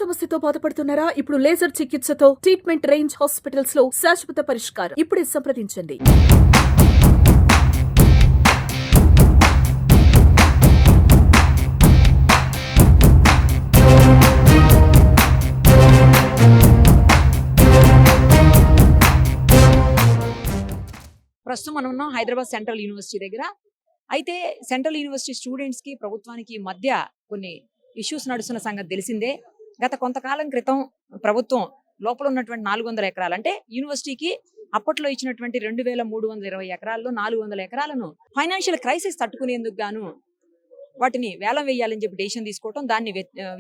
సమస్యతో బాధపడుతున్నారా? ఇప్పుడు లేజర్ చికిత్సతో ట్రీట్మెంట్ రేంజ్ హాస్పిటల్స్ లో శాశ్వత పరిష్కారం. ఇప్పుడే సంప్రదించండి. ప్రస్తుతం మనం ఉన్నాం హైదరాబాద్ సెంట్రల్ యూనివర్సిటీ దగ్గర. అయితే సెంట్రల్ యూనివర్సిటీ స్టూడెంట్స్ కి ప్రభుత్వానికి మధ్య కొన్ని ఇష్యూస్ నడుస్తున్న సంగతి తెలిసిందే. గత కొంతకాలం క్రితం ప్రభుత్వం లోపల ఉన్నటువంటి 400 ఎకరాలు అంటే యూనివర్సిటీకి అప్పట్లో ఇచ్చినటువంటి 2320 ఎకరాల్లో 400 ఎకరాలను ఫైనాన్షియల్ క్రైసిస్ తట్టుకునేందుకు గాను వాటిని వేలం వేయాలని చెప్పి డెసిషన్ తీసుకోవటం, దాన్ని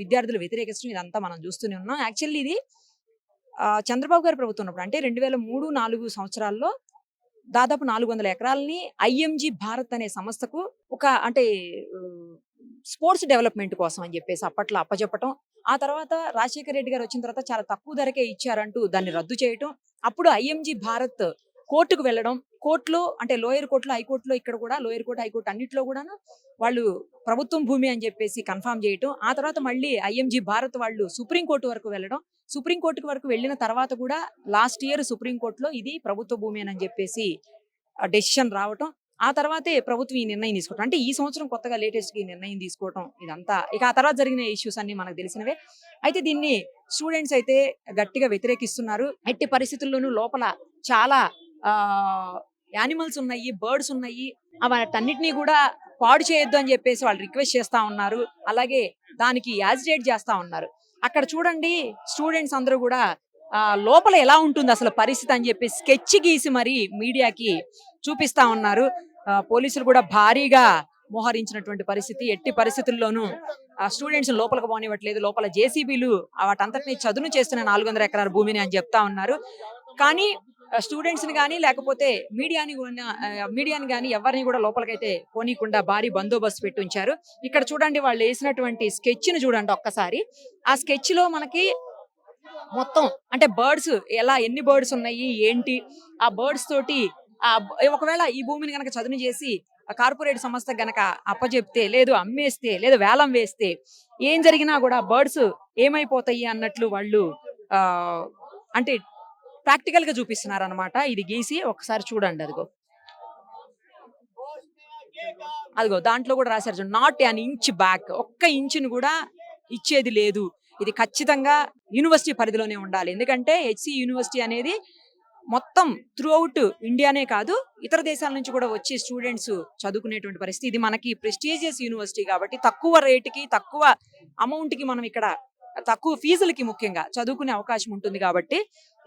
విద్యార్థులు వ్యతిరేకించడం, ఇదంతా మనం చూస్తూనే ఉన్నాం. యాక్చువల్లీ ఇది చంద్రబాబు గారి ప్రభుత్వం ఉన్నప్పుడు అంటే 2003-4 సంవత్సరాల్లో దాదాపు 400 ఎకరాలని ఐఎంజీ భారత్ అనే సంస్థకు ఒక అంటే స్పోర్ట్స్ డెవలప్మెంట్ కోసం అని చెప్పేసి అప్పట్లో అప్పచెప్పటం, ఆ తర్వాత రాజశేఖర రెడ్డి గారు వచ్చిన తర్వాత చాలా తక్కువ ధరకే ఇచ్చారంటూ దాన్ని రద్దు చేయటం, అప్పుడు ఐఎంజీ భారత్ కోర్టుకు వెళ్ళడం, కోర్టులో అంటే లోయర్ కోర్టులో, హైకోర్టులో, ఇక్కడ కూడా లోయర్ కోర్టు, హైకోర్టు అన్నింటిలో కూడాను వాళ్ళు ప్రభుత్వం భూమి అని చెప్పేసి కన్ఫర్మ్ చేయటం, ఆ తర్వాత మళ్ళీ ఐఎంజీ భారత్ వాళ్ళు సుప్రీంకోర్టు వరకు వెళ్ళడం, సుప్రీంకోర్టు వరకు వెళ్ళిన తర్వాత కూడా లాస్ట్ ఇయర్ సుప్రీంకోర్టులో ఇది ప్రభుత్వ భూమి అని చెప్పేసి డెసిషన్ రావటం, ఆ తర్వాతే ప్రభుత్వం ఈ నిర్ణయం తీసుకోవటం. అంటే ఈ సంవత్సరం కొత్తగా లేటెస్ట్ ఈ నిర్ణయం తీసుకోవటం, ఇదంతా ఇక ఆ తర్వాత జరిగిన ఇష్యూస్ అన్ని మనకు తెలిసినవే. అయితే దీన్ని స్టూడెంట్స్ అయితే గట్టిగా వ్యతిరేకిస్తున్నారు. ఎట్టి పరిస్థితుల్లోనూ లోపల చాలా యానిమల్స్ ఉన్నాయి, బర్డ్స్ ఉన్నాయి, వాటన్నిటినీ కూడా పాడు చేయొద్దు అని చెప్పేసి వాళ్ళు రిక్వెస్ట్ చేస్తా ఉన్నారు. అలాగే దానికి యాజిటేట్ చేస్తా ఉన్నారు. అక్కడ చూడండి స్టూడెంట్స్ అందరూ కూడా లోపల ఎలా ఉంటుంది అసలు పరిస్థితి అని చెప్పి స్కెచ్ గీసి మరి మీడియాకి చూపిస్తా ఉన్నారు. పోలీసులు కూడా భారీగా మోహరించినటువంటి పరిస్థితి. ఎట్టి పరిస్థితుల్లోనూ స్టూడెంట్స్ లోపలికి పోనివ్వట్లేదు. లోపల జేసీబీలు వాటంతటిని చదును చేస్తున్న 400 ఎకరాల భూమిని అని చెప్తా ఉన్నారు. కానీ స్టూడెంట్స్ ని కానీ లేకపోతే మీడియాని కానీ ఎవరిని కూడా లోపలికైతే పోనీయకుండా భారీ బందోబస్తు పెట్టి ఉంచారు. ఇక్కడ చూడండి వాళ్ళు వేసినటువంటి స్కెచ్ ని చూడండి ఒక్కసారి. ఆ స్కెచ్ లో మనకి మొత్తం అంటే బర్డ్స్ ఎన్ని బర్డ్స్ ఉన్నాయి ఏంటి, ఆ బర్డ్స్ తోటి ఒకవేళ ఈ భూమిని గనక చదును చేసి కార్పొరేట్ సంస్థ గనక అప్పచెప్తే, లేదు అమ్మేస్తే, లేదు వేలం వేస్తే ఏం జరిగినా కూడా బర్డ్స్ ఏమైపోతాయి అన్నట్లు వాళ్ళు అంటే ప్రాక్టికల్ గా చూపిస్తున్నారు అనమాట. ఇది గీసి ఒకసారి చూడండి. అదిగో దాంట్లో కూడా రాశారు, నాట్ అన్ ఇంచ్ బ్యాక్, ఒక్క ఇంచును కూడా ఇచ్చేది లేదు, ఇది ఖచ్చితంగా యూనివర్సిటీ పరిధిలోనే ఉండాలి. ఎందుకంటే హెచ్సి యూనివర్సిటీ అనేది మొత్తం త్రూ అవుట్ ఇండియానే కాదు, ఇతర దేశాల నుంచి కూడా వచ్చి స్టూడెంట్స్ చదువుకునేటువంటి పరిస్థితి. ఇది మనకి ప్రెస్టీజియస్ యూనివర్సిటీ కాబట్టి తక్కువ రేటుకి, తక్కువ అమౌంట్కి మనం ఇక్కడ తక్కువ ఫీజులకి ముఖ్యంగా చదువుకునే అవకాశం ఉంటుంది. కాబట్టి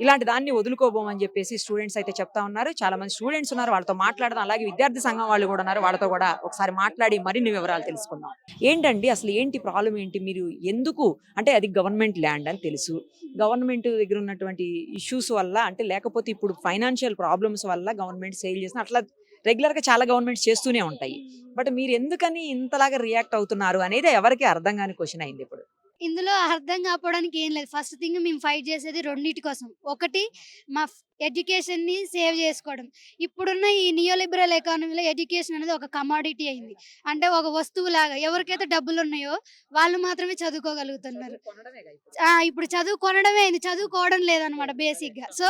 ఇలాంటి దాన్ని వదులుకోబోమని చెప్పేసి స్టూడెంట్స్ అయితే చెప్తా ఉన్నారు. చాలా మంది స్టూడెంట్స్ ఉన్నారు, వాళ్ళతో మాట్లాడదాం. అలాగే విద్యార్థి సంఘం వాళ్ళు కూడా ఉన్నారు, వాళ్ళతో కూడా ఒకసారి మాట్లాడి మరిన్ని వివరాలు తెలుసుకుందాం. ఏంటండి అసలు ఏంటి ప్రాబ్లం ఏంటి? మీరు ఎందుకు అంటే అది గవర్నమెంట్ ల్యాండ్ అని తెలుసు, గవర్నమెంట్ దగ్గర ఉన్నటువంటి ఇష్యూస్ వల్ల అంటే లేకపోతే ఇప్పుడు ఫైనాన్షియల్ ప్రాబ్లమ్స్ వల్ల గవర్నమెంట్ సేల్ చేసిన అట్లా రెగ్యులర్ గా చాలా గవర్నమెంట్స్ చేస్తూనే ఉంటాయి. బట్ మీరు ఎందుకని ఇంతలాగా రియాక్ట్ అవుతున్నారు అనేది ఎవరికి అర్థం కాని క్వశ్చన్ అయింది ఇప్పుడు. ఇందులో అర్థం కాకపోవడానికి ఏం లేదు. ఫస్ట్ థింగ్ మేము ఫైట్ చేసేది రెండింటి కోసం. ఒకటి మా ఎడ్యుకేషన్ని సేవ్ చేసుకోవడం. ఇప్పుడున్న ఈ నియోలిబరల్ ఎకానమీలో ఎడ్యుకేషన్ అనేది ఒక కమాడిటీ అయింది. అంటే ఒక వస్తువులాగా ఎవరికైతే డబ్బులు ఉన్నాయో వాళ్ళు మాత్రమే చదువుకోగలుగుతున్నారు. ఇప్పుడు చదువు కొనడమే అయింది, చదువుకోవడం లేదనమాట బేసిక్గా. సో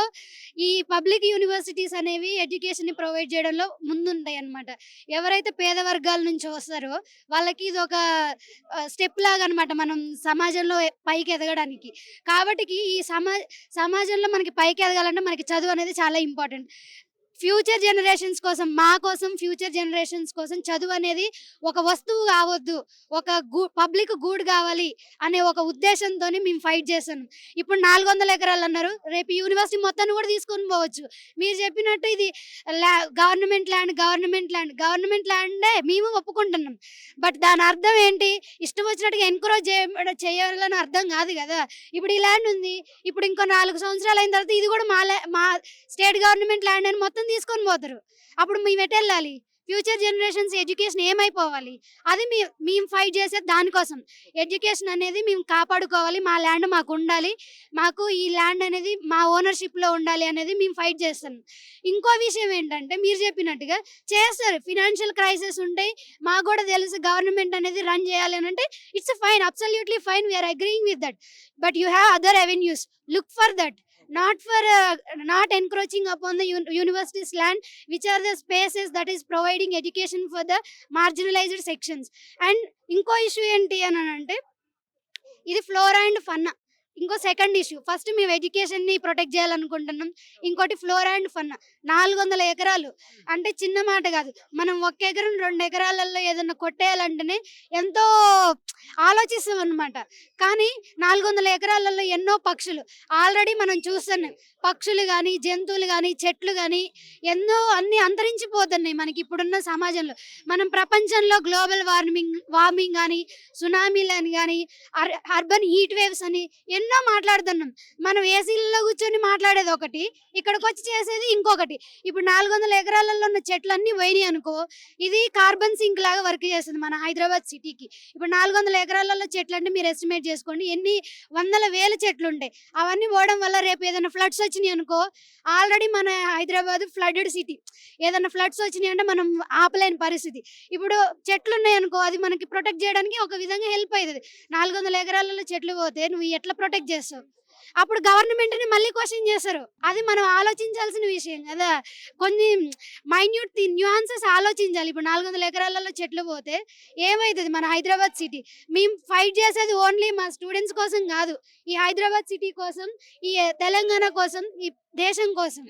ఈ పబ్లిక్ యూనివర్సిటీస్ అనేవి ఎడ్యుకేషన్ని ప్రొవైడ్ చేయడంలో ముందుంటాయి అనమాట. ఎవరైతే పేద వర్గాల నుంచి వస్తారో వాళ్ళకి ఇది ఒక స్టెప్ లాగా అనమాట మనం సమాజంలో పైకి ఎదగడానికి. కాబట్టి ఈ సమాజంలో మనకి పైకి ఎదగాలంటే మనకి చదువు అనేది చాలా ఇంపార్టెంట్. ఫ్యూచర్ జనరేషన్స్ కోసం, మా కోసం, ఫ్యూచర్ జనరేషన్స్ కోసం చదువు అనేది ఒక వస్తువు కావద్దు, ఒక పబ్లిక్ గూడ్ కావాలి అనే ఒక ఉద్దేశంతో మేము ఫైట్ చేస్తాను. ఇప్పుడు 400 ఎకరాలు అన్నారు, రేపు యూనివర్సిటీ మొత్తాన్ని కూడా తీసుకొని పోవచ్చు. మీరు చెప్పినట్టు ఇది గవర్నమెంట్ ల్యాండే మేము ఒప్పుకుంటున్నాం. బట్ దాని అర్థం ఏంటి? ఇష్టం వచ్చినట్టుగా ఎంకరేజ్ చేయాలని అర్థం కాదు కదా. ఇప్పుడు ఈ ల్యాండ్ ఉంది, ఇప్పుడు ఇంకో 4 సంవత్సరాలు అయిన తర్వాత ఇది కూడా మా స్టేట్ గవర్నమెంట్ ల్యాండ్ అని మొత్తం తీసుకొని పోతారు. అప్పుడు మేము ఎటు వెళ్ళాలి? ఫ్యూచర్ జనరేషన్స్ ఎడ్యుకేషన్ ఏమైపోవాలి, అది మేము ఫైట్ చేసేది దానికోసం. ఎడ్యుకేషన్ అనేది మేము కాపాడుకోవాలి, మా ల్యాండ్ మాకు ఉండాలి, మాకు ఈ ల్యాండ్ అనేది మా ఓనర్షిప్లో ఉండాలి అనేది మేము ఫైట్ చేస్తాం. ఇంకో విషయం ఏంటంటే మీరు చెప్పినట్టుగా చేస్తారు, ఫినాన్షియల్ క్రైసిస్ ఉంటాయి, మాకు కూడా తెలుసు గవర్నమెంట్ అనేది రన్ చేయాలి అని అంటే it's fine, absolutely fine, we are agreeing with that. But you have other avenues, look for that, not encroaching upon the university's land, which are the spaces that is providing education for the marginalized sections. And ఇంకో issue ఏంటి అని అంటే ఇది flora and ఫన్నా. ఇంకో second issue, first మేము ఎడ్యుకేషన్ని protect చేయాలనుకుంటున్నాం, ఇంకోటి flora and ఫన్నా. 400 ఎకరాలు అంటే చిన్న మాట కాదు. మనం 1 ఎకరం 2 ఎకరాలలో ఏదైనా కొట్టేయాలంటేనే ఎంతో ఆలోచిస్తాం అనమాట. కానీ 400 ఎకరాలలో ఎన్నో పక్షులు ఆల్రెడీ మనం చూస్తున్నాం. పక్షులు కానీ, జంతువులు కానీ, చెట్లు కానీ ఎన్నో అన్నీ అంతరించిపోతున్నాయి మనకి ఇప్పుడున్న సమాజంలో. మనం ప్రపంచంలో గ్లోబల్ వార్మింగ్ కానీ, సునామీలని కానీ, అర్బన్ హీట్ వేవ్స్ అని ఎన్నో మాట్లాడుతున్నాం. మనం ఏసీలలో కూర్చొని మాట్లాడేది ఒకటి, ఇక్కడికి వచ్చి చేసేది ఇంకొకటి. ఇప్పుడు 400 ఎకరాలలో ఉన్న చెట్లన్నీ పోయినాయి అనుకో, ఇది కార్బన్ సింక్ లాగా వర్క్ చేస్తుంది మన హైదరాబాద్ సిటీకి. ఇప్పుడు 400 ఎకరాలలో చెట్లు అంటే మీరు ఎస్టిమేట్ చేసుకోండి ఎన్ని వందల వేల చెట్లు ఉంటాయి. అవన్నీ పోవడం వల్ల రేపు ఏదైనా ఫ్లడ్స్ వచ్చినాయి అనుకో, ఆల్రెడీ మన హైదరాబాద్ ఫ్లడెడ్ సిటీ, ఏదైనా ఫ్లడ్స్ వచ్చినాయి అంటే మనం ఆపలేని పరిస్థితి. ఇప్పుడు చెట్లు ఉన్నాయి అనుకో, అది మనకి ప్రొటెక్ట్ చేయడానికి ఒక విధంగా హెల్ప్ అవుతుంది. 400 ఎకరాలలో చెట్లు పోతే నువ్వు ఎట్లా ప్రొటెక్ట్ చేస్తావు? అప్పుడు గవర్నమెంట్ని మళ్ళీ క్వశ్చన్ చేస్తారు. అది మనం ఆలోచించాల్సిన విషయం కదా. కొన్ని మైన్యూట్ న్యూయాన్సెస్ ఆలోచించాలి. ఇప్పుడు 400 ఎకరాలలో చెట్లు పోతే ఏమవుతుంది మన హైదరాబాద్ సిటీ? మేము ఫైట్ చేసేది ఓన్లీ మా స్టూడెంట్స్ కోసం కాదు, ఈ హైదరాబాద్ సిటీ కోసం, ఈ తెలంగాణ కోసం, ఈ దేశం కోసం,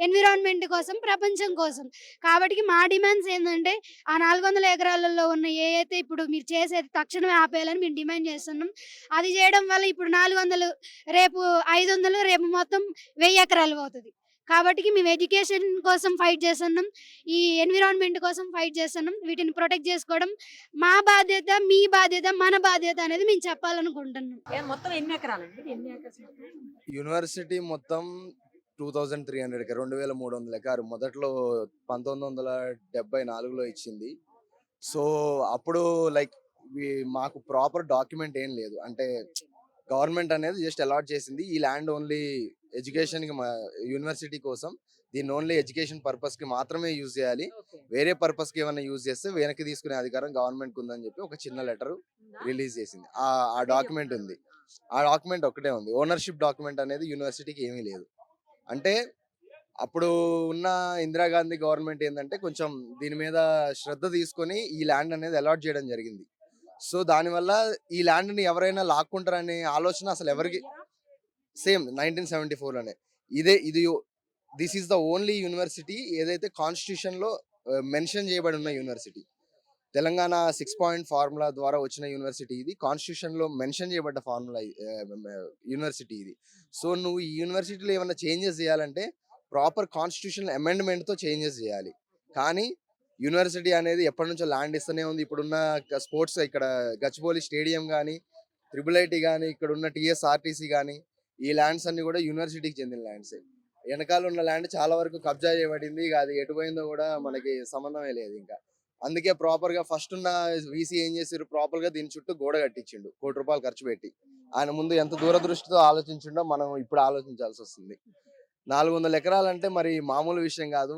ఎన్విరాన్మెంట్ కోసం, ప్రపంచం కోసం. కాబట్టి మా డిమాండ్స్ ఏంటంటే ఆ 400 ఎకరాలలో ఉన్న అయితే ఇప్పుడు మీరు చేసేది తక్షణమే ఆపేయాలని మేము డిమాండ్ చేస్తున్నాం. అది చేయడం వల్ల ఇప్పుడు 400, రేపు 500, రేపు మొత్తం 1000 ఎకరాలు పోతుంది. కాబట్టి మేము ఎడ్యుకేషన్ కోసం ఫైట్ చేస్తున్నాం, ఈ ఎన్విరాన్మెంట్ కోసం ఫైట్ చేస్తున్నాం. వీటిని ప్రొటెక్ట్ చేసుకోవడం మా బాధ్యత, మీ బాధ్యత, మన బాధ్యత అనేది మేము చెప్పాలనుకుంటున్నాం. మొత్తం ఎన్ని ఎకరాలండి? ఎన్ని ఎకరాలు? యూనివర్సిటీ మొత్తం 2300 ఎకరాలు, 2300 ఎకరాలు మొదట్లో 1974లో ఇచ్చింది. సో అప్పుడు లైక్ మాకు ప్రాపర్ డాక్యుమెంట్ ఏం లేదు. అంటే గవర్నమెంట్ అనేది జస్ట్ అలాట్ చేసింది ఈ ల్యాండ్ ఓన్లీ ఎడ్యుకేషన్కి, యూనివర్సిటీ కోసం, దీన్ని ఓన్లీ ఎడ్యుకేషన్ పర్పస్కి మాత్రమే యూజ్ చేయాలి, వేరే పర్పస్కి ఏమైనా యూజ్ చేస్తే వెనక్కి తీసుకునే అధికారం గవర్నమెంట్కి ఉందని చెప్పి ఒక చిన్న లెటర్ రిలీజ్ చేసింది. ఆ డాక్యుమెంట్ ఉంది, ఆ డాక్యుమెంట్ ఒకటే ఉంది. ఓనర్షిప్ డాక్యుమెంట్ అనేది యూనివర్సిటీకి ఏమీ లేదు. అంటే అప్పుడు ఉన్న ఇందిరాగాంధీ గవర్నమెంట్ ఏంటంటే కొంచెం దీని మీద శ్రద్ధ తీసుకొని ఈ ల్యాండ్ అనేది అలాట్ చేయడం జరిగింది. సో దానివల్ల ఈ ల్యాండ్ని ఎవరైనా లాక్కుంటారనే ఆలోచన అసలు ఎవరికి, సేమ్ 1974లోనే ఇది this is the only university ఏదైతే కాన్స్టిట్యూషన్లో మెన్షన్ చేయబడి ఉన్న యూనివర్సిటీ. తెలంగాణ 6 పాయింట్ ఫార్ములా ద్వారా వచ్చిన యూనివర్సిటీ ఇది, కాన్స్టిట్యూషన్లో మెన్షన్ చేయబడ్డ ఫార్ములా యూనివర్సిటీ ఇది. సో నువ్వు ఈ యూనివర్సిటీలో ఏమైనా చేంజెస్ చేయాలంటే ప్రాపర్ కాన్స్టిట్యూషనల్ అమెండ్మెంట్తో చేంజెస్ చేయాలి. కానీ యూనివర్సిటీ అనేది ఎప్పటి నుంచో ల్యాండ్ ఇస్తూనే ఉంది. ఇప్పుడున్న స్పోర్ట్స్ ఇక్కడ గచ్చిబౌలి స్టేడియం కానీ, IIIT కానీ, ఇక్కడ ఉన్న TSRTC కానీ, ఈ ల్యాండ్స్ అన్ని కూడా యూనివర్సిటీకి చెందిన ల్యాండ్సే. వెనకాల ఉన్న ల్యాండ్ చాలా వరకు కబ్జా చేయబడింది, ఇక అది ఎటుపోయిందో కూడా మనకి సంబంధమే లేదు. ఇంకా అందుకే ప్రాపర్గా ఫస్ట్ ఉన్న వీసీ ఏం చేసారు, ప్రాపర్గా దీని చుట్టూ గోడ కట్టించిండు, ₹1 కోటి ఖర్చు పెట్టి. ఆయన ముందు ఎంత దూరదృష్టితో ఆలోచించిండో మనం ఇప్పుడు ఆలోచించాల్సి వస్తుంది. 400 ఎకరాలు అంటే మరి మామూలు విషయం కాదు.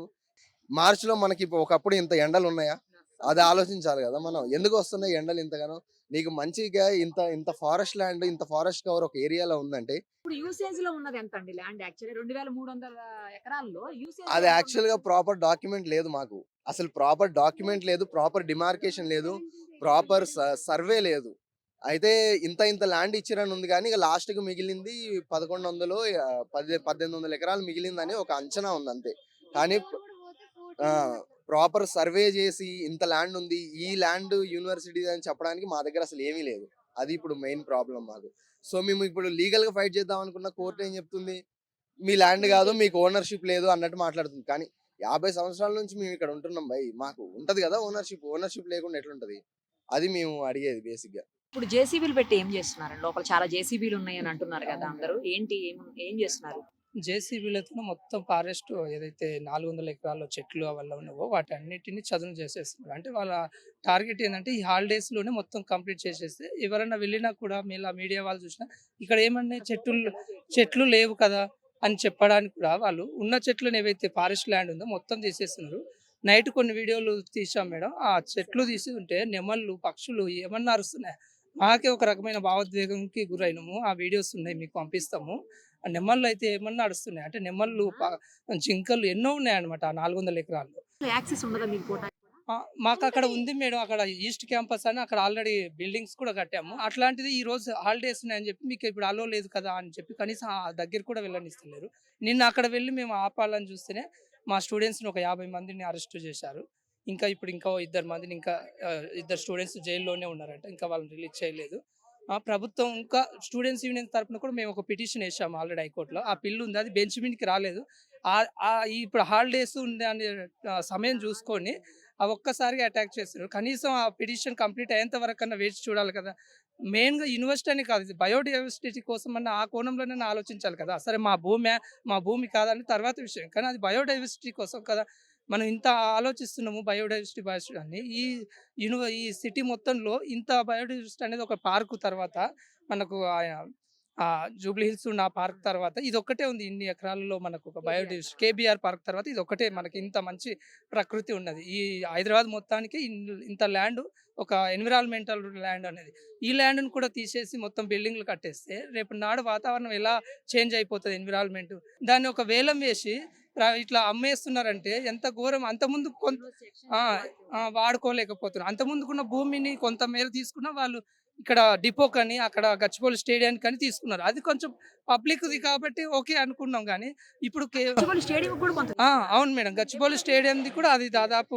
మార్చిలో మనకి ఒకప్పుడు ఇంత ఎండలు ఉన్నాయా, అది ఆలోచించాలి కదా మనం. ఎందుకు వస్తున్నాయి ఎండలు ఇంతగానో? నీకు మంచిగా ఇంత ఫారెస్ట్ ల్యాండ్, ఇంత ఫారెస్ట్ కవర్ ఒక ఏరియాలో ఉందంటే, ఇప్పుడు యూసేజ్ లో ఉన్నది ఎంత అండి ల్యాండ్? యాక్చువల్లీ 2300 ఎకరాల్లో యూసేజ్ అది యాక్చువల్ గా ప్రాపర్ డాక్యుమెంట్ లేదు మాకు. అసలు ప్రాపర్ డాక్యుమెంట్ లేదు, ప్రాపర్ డిమార్కేషన్ లేదు, ప్రాపర్ సర్వే లేదు. అయితే ఇంత ల్యాండ్ ఇచ్చిరని ఉంది, కానీ ఇక లాస్ట్ కి మిగిలింది 1100, 1800 ఎకరాలు మిగిలిందని ఒక అంచనా ఉంది అంతే. కానీ ప్రాపర్ సర్వే చేసి ఇంత ల్యాండ్ ఉంది, ఈ ల్యాండ్ యూనివర్సిటీ అని చెప్పడానికి మా దగ్గర అసలు ఏమీ లేదు. అది ఇప్పుడు మెయిన్ ప్రాబ్లం మాకు. సో మేము ఇప్పుడు లీగల్ గా ఫైట్ చేద్దాం అనుకున్న కోర్టు ఏం చెప్తుంది, మీ ల్యాండ్ కాదు, మీకు ఓనర్షిప్ లేదు అన్నట్టు మాట్లాడుతుంది. కానీ 50 సంవత్సరాల నుంచి మేము ఇక్కడ ఉంటున్నాం భయ్, మాకు ఉంటది కదా ఓనర్షిప్ లేకుండా ఎట్లుంటది? అది మేము అడిగేది బేసిక్ గా. ఇప్పుడు జేసీబీలు పెట్టి ఏం చేస్తున్నారు? లోపల చాలా జేసీబీలు ఉన్నాయని అంటున్నారు కదా అందరూ, ఏంటి ఏం చేస్తున్నారు? జేసీబీలతో మొత్తం ఫారెస్ట్ ఏదైతే 400 ఎకరాల్లో చెట్లు అవల్ల ఉన్నావో వాటి అన్నిటిని చదును చేసేస్తున్నారు. అంటే వాళ్ళ టార్గెట్ ఏంటంటే ఈ హాలిడేస్‌లోనే మొత్తం కంప్లీట్ చేసేస్తే ఎవరైనా వెళ్ళినా కూడా మీడియా వాళ్ళు చూసినా ఇక్కడ ఏమన్నా చెట్లు లేవు కదా అని చెప్పడానికి కూడా వాళ్ళు ఉన్న చెట్లను ఏవైతే ఫారెస్ట్ ల్యాండ్ ఉందో మొత్తం తీసేస్తున్నారు. నైట్ కొన్ని వీడియోలు తీసాం మేడం. ఆ చెట్లు తీసి ఉంటే నెమళ్ళు, పక్షులు ఏమన్నా అరుస్తున్నాయి. మాకే ఒక రకమైన భావోద్వేగంకి గురైనము. ఆ వీడియోస్ ఉన్నాయి, మీకు పంపిస్తాము. ఆ నెమళ్ళు అయితే ఏమన్నా అరుస్తున్నాయి. అంటే నెమళ్ళు, జింకలు ఎన్నో ఉన్నాయన్నమాట ఆ 400 ఎకరాల్లో. యాక్సెస్ ఉండదా మీకు పోవడానికి? మాకు అక్కడ ఉంది మేడం. అక్కడ ఈస్ట్ క్యాంపస్ అని అక్కడ ఆల్రెడీ బిల్డింగ్స్ కూడా కట్టాము. అట్లాంటిది ఈ రోజు హాలిడేస్ ఉన్నాయని చెప్పి మీకు ఇప్పుడు అలో లేదు కదా అని చెప్పి కనీసం ఆ దగ్గర కూడా వెళ్ళనిస్తలేరు. నిన్న అక్కడ వెళ్ళి మేము ఆపాలని చూస్తేనే మా స్టూడెంట్స్ని ఒక 50 మందిని అరెస్ట్ చేశారు. ఇంకో 2 మందిని ఇద్దరు స్టూడెంట్స్ జైల్లోనే ఉన్నారంట. ఇంకా వాళ్ళని రిలీజ్ చేయలేదు. ప్రభుత్వం ఇంకా స్టూడెంట్స్ యూనియన్ తరపున కూడా మేము ఒక పిటిషన్ వేసాము ఆల్రెడీ హైకోర్టులో. ఆ బిల్లు ఉంది, అది బెంచ్ మీదకి రాలేదు. ఇప్పుడు హాలిడేస్ ఉంది అనే సమయం చూసుకొని ఒక్కసారిగా అటాక్ చేస్తున్నారు. కనీసం ఆ పిటిషన్ కంప్లీట్ అయ్యేంత వరకన్నా వేచి చూడాలి కదా. మెయిన్గా యూనివర్సిటీ అని కాదు, ఇది బయోడైవర్సిటీ కోసం అన్న ఆ కోణంలోనే ఆలోచించాలి కదా. సరే మా భూమి కాదని తర్వాత విషయం, కానీ అది బయోడైవర్సిటీ కోసం కదా మనం ఇంత ఆలోచిస్తున్నాము. బయోడైవర్సిటీ అని ఈ సిటీ మొత్తంలో ఇంత బయోడైవర్సిటీ అనేది ఒక పార్కు తర్వాత మనకు జూబ్లీ హిల్స్ ఉన్న ఆ పార్క్ తర్వాత ఇది ఒక్కటే ఉంది. ఇన్ని ఎకరాలలో మనకు ఒక బయోడైవర్సిటీ కేబీఆర్ పార్క్ తర్వాత ఇది ఒక్కటే మనకి ఇంత మంచి ప్రకృతి ఉన్నది. ఈ హైదరాబాద్ మొత్తానికి ఇంత ల్యాండ్, ఒక ఎన్విరాన్మెంటల్ ల్యాండ్ అనేది. ఈ ల్యాండ్ను కూడా తీసేసి మొత్తం బిల్డింగ్లు కట్టేస్తే రేపు నాడు వాతావరణం ఎలా చేంజ్ అయిపోతుంది ఎన్విరాన్మెంట్. దాన్ని ఒక వేలం వేసి ఇట్లా అమ్మేస్తున్నారంటే ఎంత ఘోరం. అంతకుముందు వాడుకోలేకపోతున్నారు. అంతకుముందుకున్న భూమిని కొంత మేర తీసుకున్న వాళ్ళు ఇక్కడ డిపో కని అక్కడ గచ్చిబౌలి స్టేడియానికి అని తీసుకున్నారు. అది కొంచెం పబ్లిక్ది కాబట్టి ఓకే అనుకున్నాం. కానీ ఇప్పుడు స్టేడియం కూడా కొంత అవును మేడం, గచ్చిబౌలి స్టేడియంది కూడా అది దాదాపు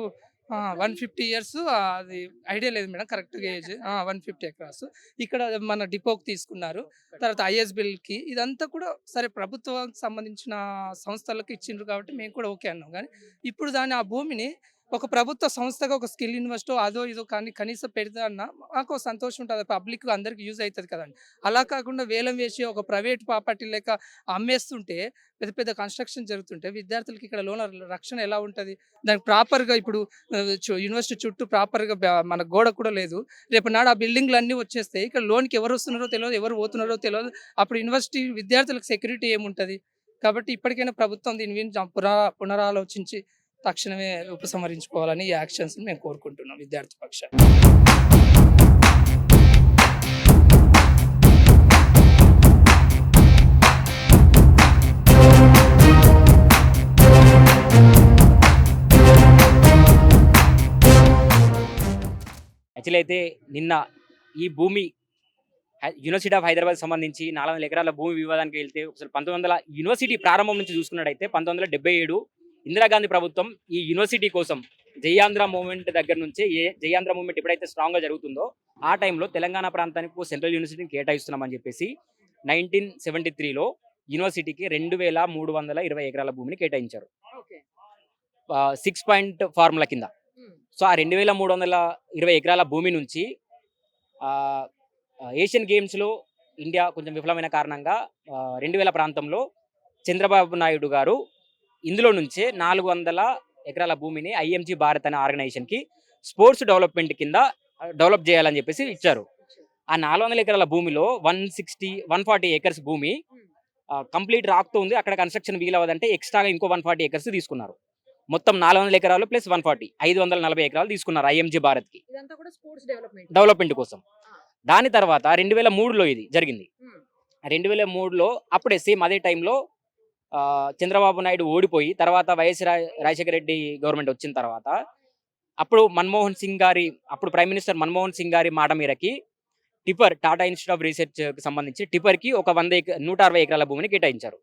150 ఇయర్స్. అది ఐడియా లేదు మేడం కరెక్ట్గా ఏజ్. 150 ఎకరాస్ ఇక్కడ మన డిపోకి తీసుకున్నారు. తర్వాత ఐఎస్బిఎల్కి ఇదంతా కూడా సరే ప్రభుత్వానికి సంబంధించిన సంస్థలకు ఇచ్చిండ్రు కాబట్టి మేము కూడా ఓకే అన్నాం. కానీ ఇప్పుడు ఆ భూమిని ఒక ప్రభుత్వ సంస్థగా ఒక స్కిల్ యూనివర్సిటీ అదో ఇదో కానీ కనీసం పెడతా అన్న మాకు సంతోషం ఉంటుంది. పబ్లిక్ అందరికి యూజ్ అవుతుంది కదండి. అలా కాకుండా వేలం వేసి ఒక ప్రైవేట్ ప్రాపర్టీ లేక అమ్మేస్తుంటే పెద్ద పెద్ద కన్స్ట్రక్షన్ జరుగుతుంటే విద్యార్థులకి ఇక్కడ లోన రక్షణ ఎలా ఉంటుంది? దానికి ప్రాపర్గా ఇప్పుడు యూనివర్సిటీ చుట్టూ ప్రాపర్గా మన గోడ కూడా లేదు. రేపు నాడు ఆ బిల్డింగ్లు అన్నీ వచ్చేస్తే ఇక్కడ లోన్కి ఎవరు వస్తున్నారో తెలియదు, ఎవరు పోతున్నారో తెలియదు. అప్పుడు యూనివర్సిటీ విద్యార్థులకు సెక్యూరిటీ ఏముంటుంది? కాబట్టి ఇప్పటికైనా ప్రభుత్వం దీని గురించి పునరాలోచించి తక్షణమే ఉపసంహరించుకోవాలని ఈ యాక్షన్స్ మేము కోరుకుంటున్నాం విద్యార్థి పక్షాన్ని. యాక్చువల్లీ అయితే నిన్న ఈ భూమి యూనివర్సిటీ ఆఫ్ హైదరాబాద్ సంబంధించి 400 ఎకరాల భూమి వివాదానికి వెళ్తే ఒకసారి 1900 యూనివర్సిటీ ప్రారంభం నుంచి చూసుకున్నట్టయితే 1977 ఇందిరాగాంధీ ప్రభుత్వం ఈ యూనివర్సిటీ కోసం జయాంధ్ర మూవ్మెంట్ దగ్గర నుంచి జయాంధ్ర మూవ్మెంట్ ఎప్పుడైతే స్ట్రాంగ్గా జరుగుతుందో ఆ టైంలో తెలంగాణ ప్రాంతానికి సెంట్రల్ యూనివర్సిటీని కేటాయిస్తున్నామని చెప్పేసి 1973లో యూనివర్సిటీకి 2320 ఎకరాల భూమిని కేటాయించారు 6 పాయింట్ ఫార్ములా కింద. సో ఆ 2320 ఎకరాల భూమి నుంచి ఏషియన్ గేమ్స్లో ఇండియా కొంచెం విఫలమైన కారణంగా 2000 ప్రాంతంలో చంద్రబాబు నాయుడు గారు ఇందులో నుంచే 400 ఎకరాల భూమిని ఐఎంజీ భారత్ అనే ఆర్గనైజేషన్కి స్పోర్ట్స్ డెవలప్మెంట్ కింద డెవలప్ చేయాలని చెప్పేసి ఇచ్చారు. ఆ 400 ఎకరాల భూమిలో 140 ఎకర్స్ భూమి కంప్లీట్ రాక్తో ఉంది. అక్కడ కన్స్ట్రక్షన్ వీలవదంటే ఎక్స్ట్రాగా ఇంకో 140 ఎకర్స్ తీసుకున్నారు. మొత్తం 400 ఎకరాలు ప్లస్ 140 540 ఎకరాలు తీసుకున్నారు ఐఎంజీ భారత్కి డెవలప్మెంట్ కోసం. దాని తర్వాత 2003లో ఇది జరిగింది. 2003లో అప్పుడే సేమ్ అదే టైంలో చంద్రబాబు నాయుడు ఓడిపోయి తర్వాత వైఎస్ రాజశేఖర రెడ్డి గవర్నమెంట్ వచ్చిన తర్వాత అప్పుడు అప్పుడు ప్రైమ్ మినిస్టర్ మన్మోహన్ సింగ్ గారి మాట మేరకి టాటా ఇన్స్టిట్యూట్ ఆఫ్ రీసెర్చ్కి సంబంధించి టిపర్కి ఒక 160 ఎకరాల భూమిని కేటాయించారు.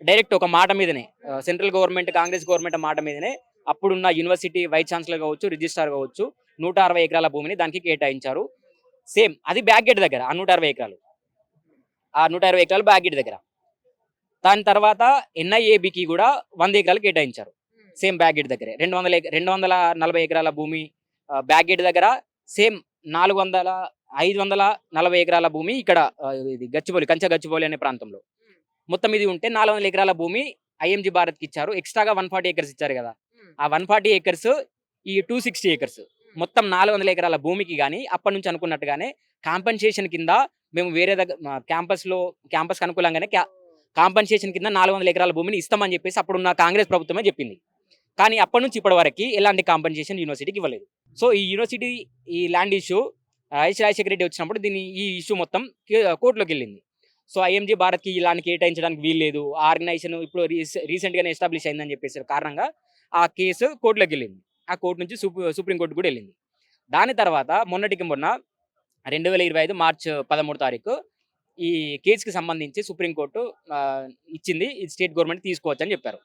డైరెక్ట్ ఒక మాట మీదనే సెంట్రల్ గవర్నమెంట్ కాంగ్రెస్ గవర్నమెంట్ మాట మీదనే అప్పుడున్న యూనివర్సిటీ వైస్ ఛాన్సలర్ కావచ్చు, రిజిస్ట్రార్ కావచ్చు 160 ఎకరాల భూమిని దానికి కేటాయించారు. సేమ్ అది బ్యాక్ గేట్ దగ్గర ఆ 160 ఎకరాలు 120 ఎకరాలు బ్యాక్ గేట్ దగ్గర. దాని తర్వాత ఎన్ఐఏబికి కూడా 100 ఎకరాలు కేటాయించారు సేమ్ బ్యాక్ గేట్ దగ్గరే. 240 ఎకరాల భూమి బ్యాక్ గేట్ దగ్గర, సేమ్ 540 ఎకరాల భూమి ఇక్కడ ఇది కంచె గచ్చిబౌలి అనే ప్రాంతంలో మొత్తం ఇది ఉంటే 400 ఎకరాల భూమి ఐఎంజీ భారత్కి ఇచ్చారు. ఎక్స్ట్రాగా 140 ఏకర్స్ ఇచ్చారు కదా. ఆ 140 ఏకర్స్ ఈ 260 ఏకర్స్ మొత్తం 400 ఎకరాల భూమికి కానీ అప్పటి నుంచి అనుకున్నట్టుగానే కాంపన్సేషన్ కింద మేము వేరే దగ్గర క్యాంపస్కి అనుకూలంగానే కాంపన్సేషన్ కింద 400 ఎకరాల భూమిని ఇస్తామని చెప్పేసి అప్పుడున్న కాంగ్రెస్ ప్రభుత్వమే చెప్పింది. కానీ అప్పటి నుంచి ఇప్పటి వరకు ఎలాంటి కాంపన్సేషన్ యూనివర్సిటీకి ఇవ్వలేదు. సో ఈ యూనివర్సిటీ ఈ ల్యాండ్ ఇష్యూ రాజశేఖర రెడ్డి వచ్చినప్పుడు ఈ ఇష్యూ మొత్తం కోర్టులోకి వెళ్ళింది. సో ఐఎంజీ భారత్కి ఇలాంటి కేటాయించడానికి వీల్లేదు, ఆర్గనైజేషన్ ఇప్పుడు రీసెంట్గానే ఎస్టాబ్లిష్ అయిందని చెప్పేసి కారణంగా ఆ కేసు కోర్టులోకి వెళ్ళింది. ఆ కోర్టు నుంచి సుప్రీంకోర్టు కూడా వెళ్ళింది. దాని తర్వాత మొన్న 2025 మార్చి 13 తారీఖు ఈ కేసుకి సంబంధించి సుప్రీంకోర్టు ఇచ్చింది, ఇది స్టేట్ గవర్నమెంట్ తీసుకోవచ్చు అని చెప్పారు.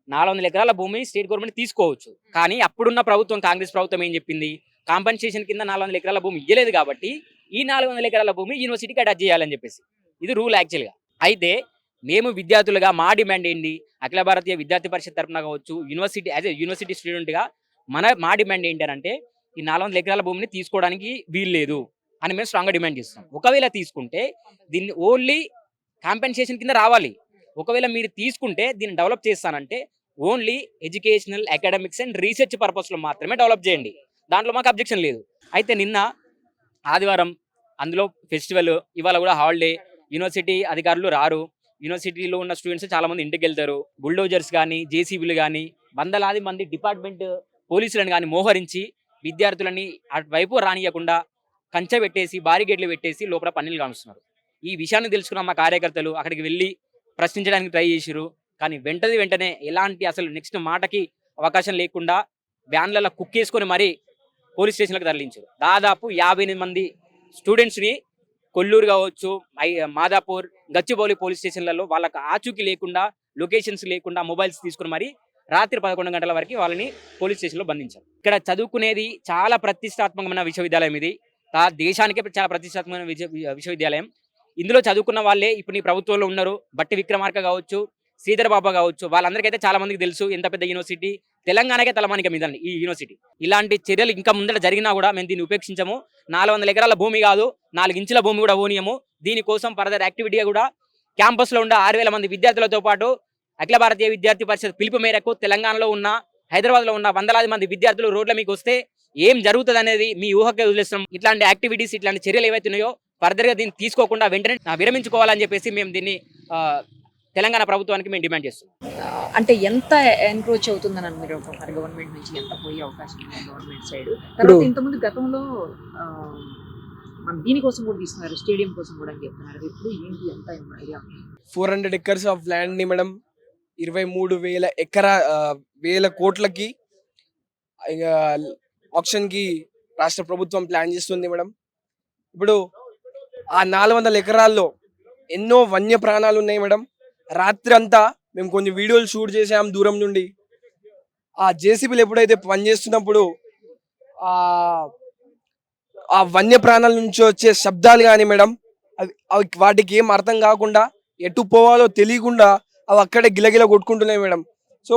400 ఎకరాల భూమి స్టేట్ గవర్నమెంట్ తీసుకోవచ్చు, కానీ అప్పుడున్న ప్రభుత్వం కాంగ్రెస్ ప్రభుత్వం ఏం చెప్పింది, కాంపన్సేషన్ కింద 400 ఎకరాల భూమి ఇవ్వలేదు కాబట్టి ఈ 400 ఎకరాల భూమి యూనివర్సిటీకి అటాచ్ చేయాలని చెప్పేసి ఇది రూల్ యాక్చువల్గా. అయితే మేము విద్యార్థులుగా మా డిమాండ్ ఏంటి, అఖిల భారతీయ విద్యార్థి పరిషత్ తరఫున కావచ్చు, యూనివర్సిటీ యాజ్ ఏ యూనివర్సిటీ స్టూడెంట్గా మా డిమాండ్ ఏంటి అంటే ఈ 400 ఎకరాల భూమిని తీసుకోవడానికి వీల్లేదు అని మేము స్ట్రాంగ్గా డిమాండ్ చేస్తాం. ఒకవేళ తీసుకుంటే దీన్ని ఓన్లీ కాంపెన్సేషన్ కింద రావాలి. ఒకవేళ మీరు తీసుకుంటే దీన్ని డెవలప్ చేస్తానంటే only educational, academics and research పర్పస్లో మాత్రమే డెవలప్ చేయండి, దాంట్లో మాకు అబ్జెక్షన్ లేదు. అయితే నిన్న ఆదివారం, అందులో ఫెస్టివల్, ఇవాళ కూడా హాలిడే, యూనివర్సిటీ అధికారులు రారు. యూనివర్సిటీలో ఉన్న స్టూడెంట్స్ చాలా మంది ఇంటికి వెళ్తారు. బుల్డోజర్స్ కానీ, జేసీబీలు కానీ, వందలాది మంది డిపార్ట్మెంట్ పోలీసులను కానీ మోహరించి విద్యార్థులని అటువైపు రానియకుండా కంచె పెట్టేసి, బారిగేట్లు పెట్టేసి లోపల పన్నీలు కామిస్తున్నారు. ఈ విషయాన్ని తెలుసుకున్న మా కార్యకర్తలు అక్కడికి వెళ్ళి ప్రశ్నించడానికి ట్రై చేసిరు. కానీ వెంటనే ఎలాంటి అసలు నెక్స్ట్ మాటకి అవకాశం లేకుండా వ్యాన్లలో కుక్కేసుకొని మరీ పోలీస్ స్టేషన్లకు తరలించారు. దాదాపు 58 మంది స్టూడెంట్స్ని కొల్లూరు కావచ్చు, మాదాపూర్, గచ్చిబౌలి పోలీస్ స్టేషన్లలో వాళ్ళకి ఆచూకీ లేకుండా, లొకేషన్స్ లేకుండా మొబైల్స్ తీసుకుని మరి రాత్రి 11 గంటల వరకు వాళ్ళని పోలీస్ స్టేషన్లో బంధించారు. ఇక్కడ చదువుకునేది చాలా ప్రతిష్టాత్మకమైన విశ్వవిద్యాలయం. ఇది దేశానికే చాలా ప్రతిష్టాత్మకమైన విశ్వవిద్యాలయం. ఇందులో చదువుకున్న వాళ్ళే ఇప్పుడు ఈ ప్రభుత్వంలో ఉన్నారు. బట్టి విక్రమార్క కావచ్చు, శ్రీధర్ బాబా కావచ్చు, వాళ్ళందరికైతే చాలా మందికి తెలుసు ఎంత పెద్ద యూనివర్సిటీ, తెలంగాణకే తలమానిక మీద ఈ యూనివర్సిటీ. ఇలాంటి చర్యలు ఇంకా ముందర జరిగినా కూడా మేము దీన్ని ఉపేక్షించము. 400 ఎకరాల భూమి కాదు, 4 ఇంచుల భూమి కూడా ఓనియము. దీనికోసం ఫర్దర్ యాక్టివిటీగా కూడా క్యాంపస్లో ఉన్న 6000 మంది విద్యార్థులతో పాటు అఖిల భారతీయ విద్యార్థి పరిషత్ పిలుపు మేరకు తెలంగాణలో ఉన్న, హైదరాబాద్లో ఉన్న వందలాది మంది విద్యార్థులు రోడ్ల మీకు వస్తే ఏం జరుగుతుంది అనేది మీ ఊహకే వదిలేస్తున్నాం. ఇట్లాంటి యాక్టివిటీస్, ఇట్లాంటి చర్యలు ఏవైతున్నాయో ఫర్దర్గా దీన్ని తీసుకోకుండా వెంటనే విరమించుకోవాలని చెప్పేసి మేము దీన్ని తెలంగాణ ప్రభుత్వానికి మేము డిమాండ్ చేస్తున్నాం. అంటే ఎంత ఎన్క్రోచ్ అవుతుందని మీరు అనుకుంటున్నారు గవర్నమెంట్ నుంచి, ఎంత పోయే అవకాశం ఉంది గవర్నమెంట్ సైడ్? తర్వాత ఇంతకుముందు గతంలో మన దీనికోసం కూడా తీసుకున్నారు, స్టేడియం కోసం కూడా అని చెప్తున్నారు. ఇప్పుడు ఏంటి, ఎంత ఐడియా? 400 ఎకర్స్ ఆఫ్ ల్యాండ్ ని మేడం 23,000 కోట్లకి ఆప్షన్ కి రాష్ట్ర ప్రభుత్వం ప్లాన్ చేస్తుంది మేడం. ఇప్పుడు ఆ 400 ఎకరాల్లో ఎన్నో వన్య ప్రాణాలు ఉన్నాయి మేడం. రాత్రి అంతా మేము కొన్ని వీడియోలు షూట్ చేసాం దూరం నుండి. ఆ జేసీబీలు ఎప్పుడైతే పనిచేస్తున్నప్పుడు ఆ వన్య ప్రాణాల నుంచి వచ్చే శబ్దాలు కానీ మేడం, అవి వాటికి ఏం అర్థం కాకుండా ఎటు పోవాలో తెలియకుండా అవి అక్కడే గిలగిల కొట్టుకుంటున్నాయి మేడం. సో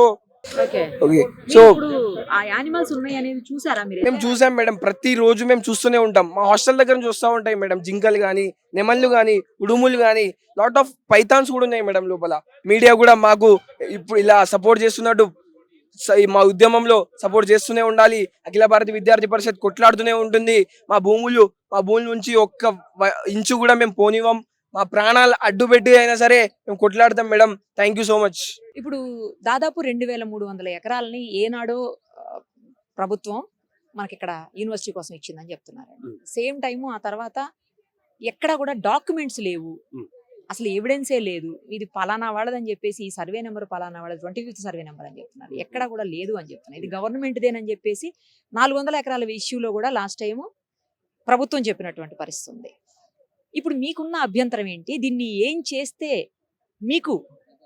సో ఆ యానిమల్స్ ఉన్నాయి అనేది చూసారా మీరు? మేము చూసాం మేడం, ప్రతి రోజు మేము చూస్తూనే ఉంటాం. మా హాస్టల్ దగ్గర చూస్తూ ఉంటాయి మేడం, జింకలు కానీ, నెమళ్ళు కానీ, ఉడుములు కానీ, లాట్ ఆఫ్ పైథాన్స్ కూడా ఉన్నాయి మేడం లోపల. మీడియా కూడా మాకు ఇప్పుడు ఇలా సపోర్ట్ చేస్తున్నట్టు మా ఉద్యమంలో సపోర్ట్ చేస్తూనే ఉండాలి. అఖిల భారతీయ విద్యార్థి పరిషత్ కొట్లాడుతూనే ఉంటుంది. మా భూముల నుంచి ఒక్క ఇంచు కూడా మేము పోనివ్వం. మా ప్రాణాలు అడ్డుపెట్టి అయినా సరే మేము కొట్లాడతాం madam. Thank you so much. ఇప్పుడు దాదాపు 2300 ఎకరాలని ఏనాడో ప్రభుత్వం మనకి ఇక్కడ యూనివర్సిటీ కోసం ఇచ్చిందని చెప్తున్నారు. సేమ్ టైము ఆ తర్వాత ఎక్కడ కూడా డాక్యుమెంట్స్ లేవు, అసలు ఎవిడెన్సే లేదు. ఇది పలానా వాళ్ళదని చెప్పేసి, ఈ సర్వే నెంబర్ పలానా వాళ్ళది, 25th సర్వే నెంబర్ అని చెప్తున్నారు. ఎక్కడ కూడా లేదు అని చెప్తున్నారు. ఇది గవర్నమెంట్దేనని చెప్పేసి 400 ఎకరాల ఇష్యూలో కూడా లాస్ట్ టైము ప్రభుత్వం చెప్పినటువంటి పరిస్థితి ఉంది. ఇప్పుడు మీకున్న అభ్యంతరం ఏంటి? దీన్ని ఏం చేస్తే మీకు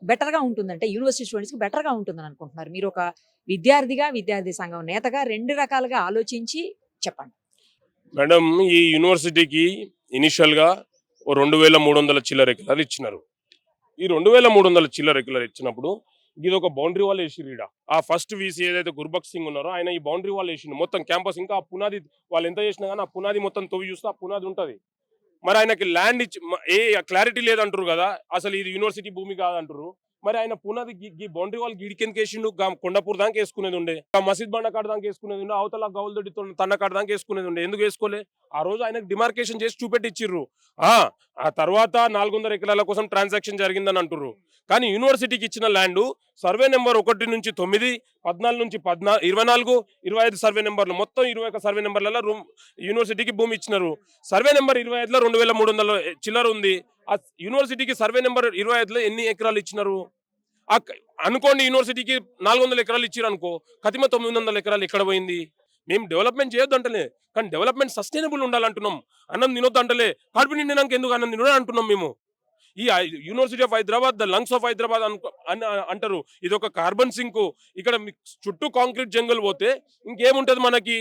బెటర్గా ఉంటుందంటే, యూనివర్సిటీ స్టూడెంట్స్కి బెటర్గా ఉంటుందని అనుకుంటున్నారు? మీరు ఒక విద్యార్థిగా, విద్యార్థి సంఘం నేతగా 2 రకాలుగా ఆలోచించి చెప్పండి. మేడం, ఈ యూనివర్సిటీకి ఇనిషియల్గా 2300 చిల్లర ఎకరాలు ఇచ్చినారు. ఈ 2300 చిల్లర ఎకరాలు ఇచ్చినప్పుడు ఇది ఒక బౌండరీ వాల్ వేసి రీడ ఆ ఫస్ట్ వీసీ ఏదైతే గుర్బక్ సింగ్ ఉన్నారో ఆయన ఈ బౌండరీ వాల్ వేసిండు మొత్తం క్యాంపస్. ఇంకా ఆ పునాది వాళ్ళు ఎంత చేసినా కానీ ఆ పునాది మొత్తం తవ్వి చూస్తే ఆ పునాది ఉంటుంది. మరి ఆయనకి ల్యాండ్ ఇచ్చి ఏ క్లారిటీ లేదంటారు కదా, అసలు ఇది యూనివర్సిటీ భూమి కాదంటారు. మరి ఆయన పునాది బౌండరీ వాల్ గిడికెన్ కేసిండు, కొండపూర్ దాకా వేసుకునేది ఉండే, మసీద్ బండ కాడ దాకా వేసుకునేది ఉండే, అవతల గౌల్దొడ్డి తండ కాడ దాకా వేసుకునేది ఉండే. ఎందుకు వేసుకోలే? ఆ రోజు ఆయనకు డిమార్కేషన్ చేసి చూపెట్టిచ్చిర్రు. ఆ తర్వాత 400 ఎకరాల కోసం ట్రాన్సాక్షన్ జరిగిందని అంటుర్రు. కానీ యూనివర్సిటీకి ఇచ్చిన ల్యాండ్ సర్వే నెంబర్ 1 నుంచి 9, 14 నుంచి 24, 25 సర్వే నెంబర్లు, మొత్తం 21 సర్వే నెంబర్లలో యూనివర్సిటీకి భూమి ఇచ్చినారు. సర్వే నెంబర్ 25లో 2300 చిల్లర ఉంది. ఆ యూనివర్సిటీకి సర్వే నెంబర్ 25లో ఎన్ని ఎకరాలు ఇచ్చినారు అనుకోండి. యూనివర్సిటీకి 400 ఎకరాలు ఇచ్చారు అనుకో, కతిమ 900 ఎకరాలు ఎక్కడ పోయింది? మేము డెవలప్మెంట్ చేయొద్దు అంటలే, కానీ డెవలప్మెంట్ సస్టైనబుల్ ఉండాలంటున్నాం. అన్నం తినొద్దు అంటలే, కడుపు నిండినాక ఎందుకు అన్నం తినడం అంటున్నాం మేము. ఈ university of Hyderabad the lungs of Hyderabad అంటారు. ఇది ఒక కార్బన్ సింక్. ఇక్కడ చుట్టూ కాంక్రీట్ జంగల్ పోతే ఇంకేముంటది మనకి?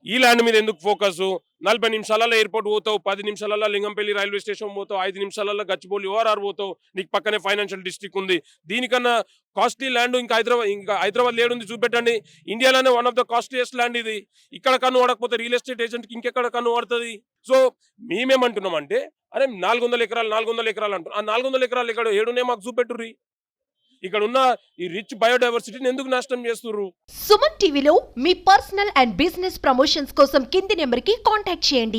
ఈ ల్యాండ్ మీద ఎందుకు ఫోకస్? 40 నిమిషాలలో ఎయిర్పోర్ట్ పోతావు, 10 నిమిషాలలో లింగంపల్లి రైల్వే స్టేషన్ పోతావు, 5 నిమిషాలలో గచ్చిబౌలి ఓఆర్ఆర్ పోతావు, నీకు పక్కనే ఫైనాన్షియల్ డిస్ట్రిక్ట్ ఉంది. దీనికన్నా కాస్ట్లీ ల్యాండ్ ఇంకా హైదరాబాద్ లేడుంది చూపెట్టండి. ఇండియాలోనే one of the costliest land ఇది. ఇక్కడ కన్ను వాడకపోతే రియల్ ఎస్టేట్ ఏజెంట్కి ఇంకెక్కడ కన్ను వాడుతుంది? సో మేమేమంటున్నాం అంటే, అరే 400 ఎకరాలు అంటున్నాం. ఆ 400 ఎకరాలు ఇక్కడ ఏడునే మాకు చూపెట్టుర్రి. ఇక్కడ ఉన్న ఈ రిచ్ బయోడైవర్సిటీని ఎందుకు నాశనం చేస్తుర్రు? సుమన్ టీవీలో మీ పర్సనల్ అండ్ బిజినెస్ ప్రమోషన్స్ కోసం కింది నెంబర్కి కాంటాక్ట్ చేయండి.